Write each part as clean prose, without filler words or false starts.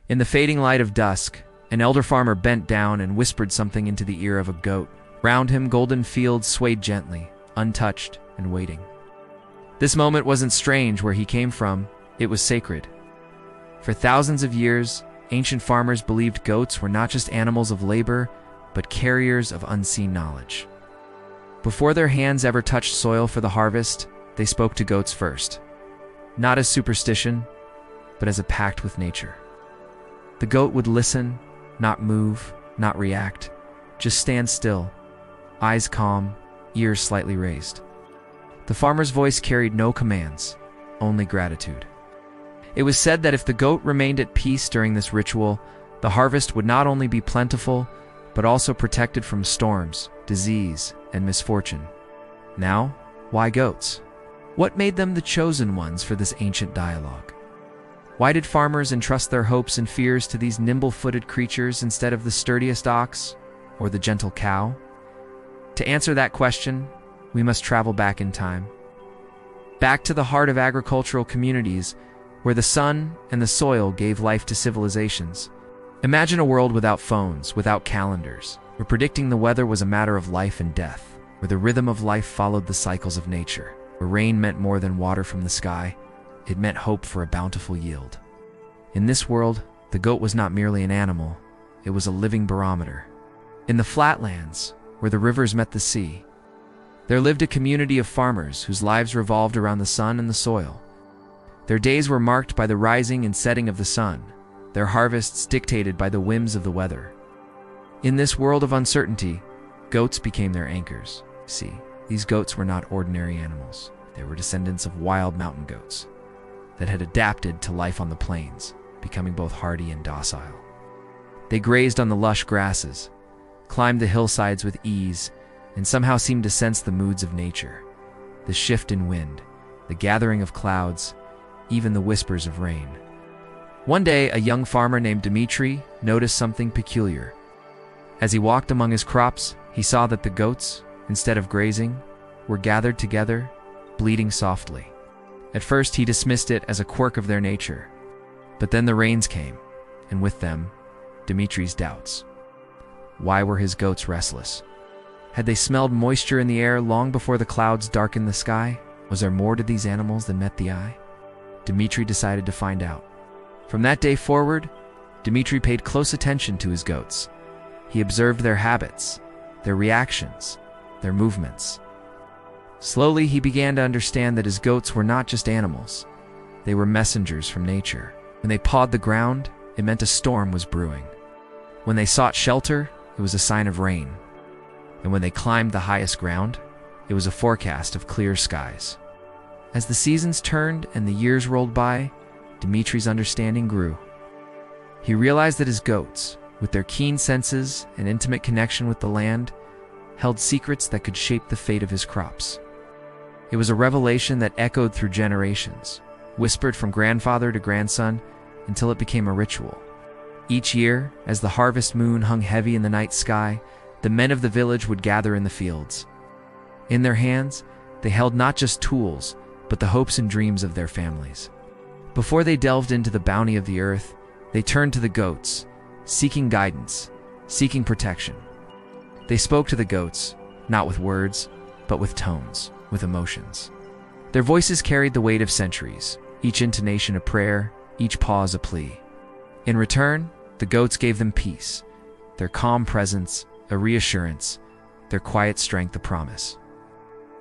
In the fading light of dusk, an elder farmer bent down and whispered something into the ear of a goat. Round him, golden fields swayed gently, untouched and waiting. This moment wasn't strange where he came from, it was sacred. For thousands of years, ancient farmers believed goats were not just animals of labor, but carriers of unseen knowledge. Before their hands ever touched soil for the harvest, they spoke to goats first, not as superstition, but as a pact with nature. The goat would listen, not move, not react, just stand still, eyes calm, ears slightly raised. The farmer's voice carried no commands, only gratitude. It was said that if the goat remained at peace during this ritual, the harvest would not only be plentiful, but also protected from storms, disease, and misfortune. Now, why goats? What made them the chosen ones for this ancient dialogue? Why did farmers entrust their hopes and fears to these nimble-footed creatures instead of the sturdiest ox or the gentle cow? To answer that question, we must travel back in time. Back to the heart of agricultural communities, where the sun and the soil gave life to civilizations. Imagine a world without phones, without calendars, where predicting the weather was a matter of life and death, where the rhythm of life followed the cycles of nature, where rain meant more than water from the sky, it meant hope for a bountiful yield. In this world, the goat was not merely an animal, it was a living barometer. In the flatlands, where the rivers met the sea, there lived a community of farmers whose lives revolved around the sun and the soil. Their days were marked by the rising and setting of the sun, their harvests dictated by the whims of the weather. In this world of uncertainty, goats became their anchors. See, these goats were not ordinary animals. They were descendants of wild mountain goats that had adapted to life on the plains, becoming both hardy and docile. They grazed on the lush grasses, climbed the hillsides with ease, and somehow seemed to sense the moods of nature, the shift in wind, the gathering of clouds, even the whispers of rain. One day, a young farmer named Dmitri noticed something peculiar. As he walked among his crops, he saw that the goats, instead of grazing, were gathered together, bleating softly. At first, he dismissed it as a quirk of their nature. But then the rains came, and with them, Dmitri's doubts. Why were his goats restless? Had they smelled moisture in the air long before the clouds darkened the sky? Was there more to these animals than met the eye? Dmitri decided to find out. From that day forward, Dmitri paid close attention to his goats. He observed their habits, their reactions, their movements. Slowly, he began to understand that his goats were not just animals. They were messengers from nature. When they pawed the ground, it meant a storm was brewing. When they sought shelter, it was a sign of rain. And when they climbed the highest ground, it was a forecast of clear skies. As the seasons turned and the years rolled by, Dmitri's understanding grew. He realized that his goats, with their keen senses and intimate connection with the land, held secrets that could shape the fate of his crops. It was a revelation that echoed through generations, whispered from grandfather to grandson until it became a ritual. Each year, as the harvest moon hung heavy in the night sky, the men of the village would gather in the fields. In their hands, they held not just tools, but the hopes and dreams of their families. Before they delved into the bounty of the earth, they turned to the goats, seeking guidance, seeking protection. They spoke to the goats, not with words, but with tones, with emotions. Their voices carried the weight of centuries, each intonation a prayer, each pause a plea. In return, the goats gave them peace, their calm presence a reassurance, their quiet strength a promise.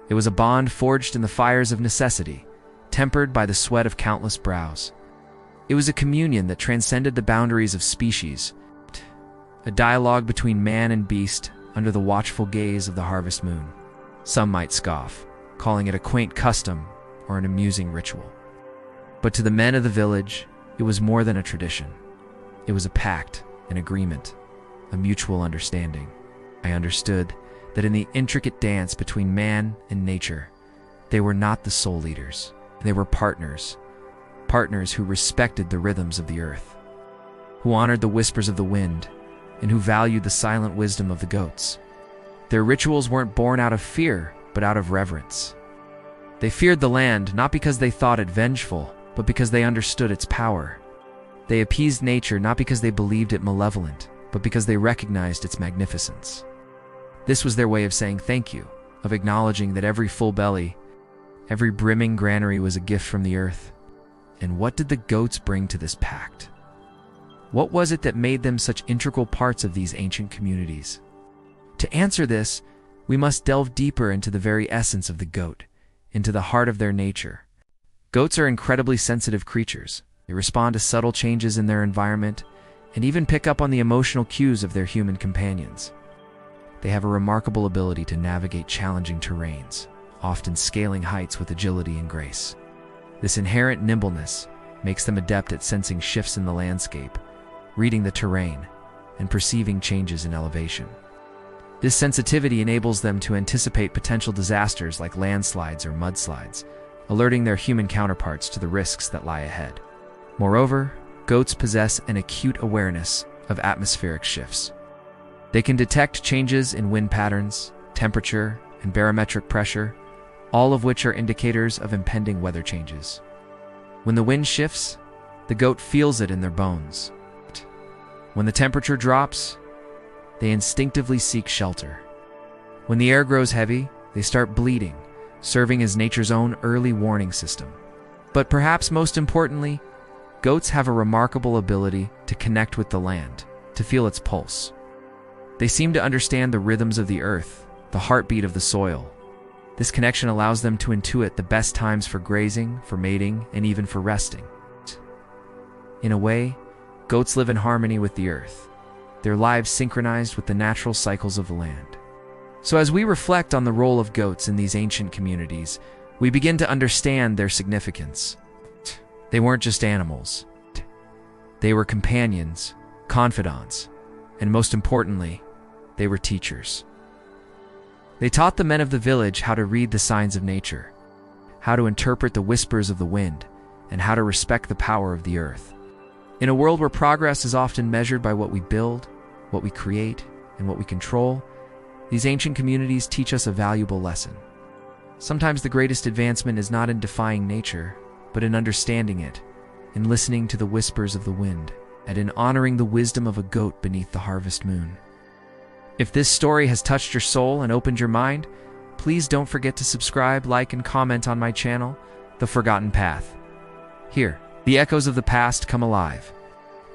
It was a bond forged in the fires of necessity, tempered by the sweat of countless brows. It was a communion that transcended the boundaries of species, a dialogue between man and beast under the watchful gaze of the harvest moon. Some might scoff, calling it a quaint custom or an amusing ritual. But to the men of the village, it was more than a tradition. It was a pact, an agreement, a mutual understanding. I understood that in the intricate dance between man and nature, they were not the sole leaders. They were partners, partners who respected the rhythms of the earth, who honored the whispers of the wind, and who valued the silent wisdom of the goats. Their rituals weren't born out of fear, but out of reverence. They feared the land not because they thought it vengeful, but because they understood its power. They appeased nature not because they believed it malevolent, but because they recognized its magnificence. This was their way of saying thank you, of acknowledging that every full belly, every brimming granary was a gift from the earth. And what did the goats bring to this pact? What was it that made them such integral parts of these ancient communities? To answer this, we must delve deeper into the very essence of the goat, into the heart of their nature. Goats are incredibly sensitive creatures. They respond to subtle changes in their environment and even pick up on the emotional cues of their human companions. They have a remarkable ability to navigate challenging terrains, often scaling heights with agility and grace. This inherent nimbleness makes them adept at sensing shifts in the landscape, reading the terrain, and perceiving changes in elevation. This sensitivity enables them to anticipate potential disasters like landslides or mudslides, alerting their human counterparts to the risks that lie ahead. Moreover, goats possess an acute awareness of atmospheric shifts. They can detect changes in wind patterns, temperature, and barometric pressure, all of which are indicators of impending weather changes. When the wind shifts, the goat feels it in their bones. When the temperature drops, they instinctively seek shelter. When the air grows heavy, they start bleeding, serving as nature's own early warning system. But perhaps most importantly, goats have a remarkable ability to connect with the land, to feel its pulse. They seem to understand the rhythms of the earth, the heartbeat of the soil. This connection allows them to intuit the best times for grazing, for mating, and even for resting. In a way, goats live in harmony with the earth, their lives synchronized with the natural cycles of the land. So as we reflect on the role of goats in these ancient communities, we begin to understand their significance. They weren't just animals. They were companions, confidants, and most importantly, they were teachers. They taught the men of the village how to read the signs of nature, how to interpret the whispers of the wind, and how to respect the power of the earth. In a world where progress is often measured by what we build, what we create, and what we control, these ancient communities teach us a valuable lesson. Sometimes the greatest advancement is not in defying nature, but in understanding it, in listening to the whispers of the wind, and in honoring the wisdom of a goat beneath the harvest moon. If this story has touched your soul and opened your mind, please don't forget to subscribe, like, and comment on my channel, The Forgotten Path. Here, the echoes of the past come alive.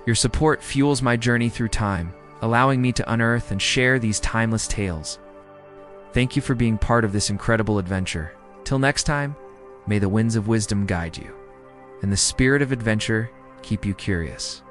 Your support fuels my journey through time, allowing me to unearth and share these timeless tales. Thank you for being part of this incredible adventure. Till next time, may the winds of wisdom guide you, and the spirit of adventure keep you curious.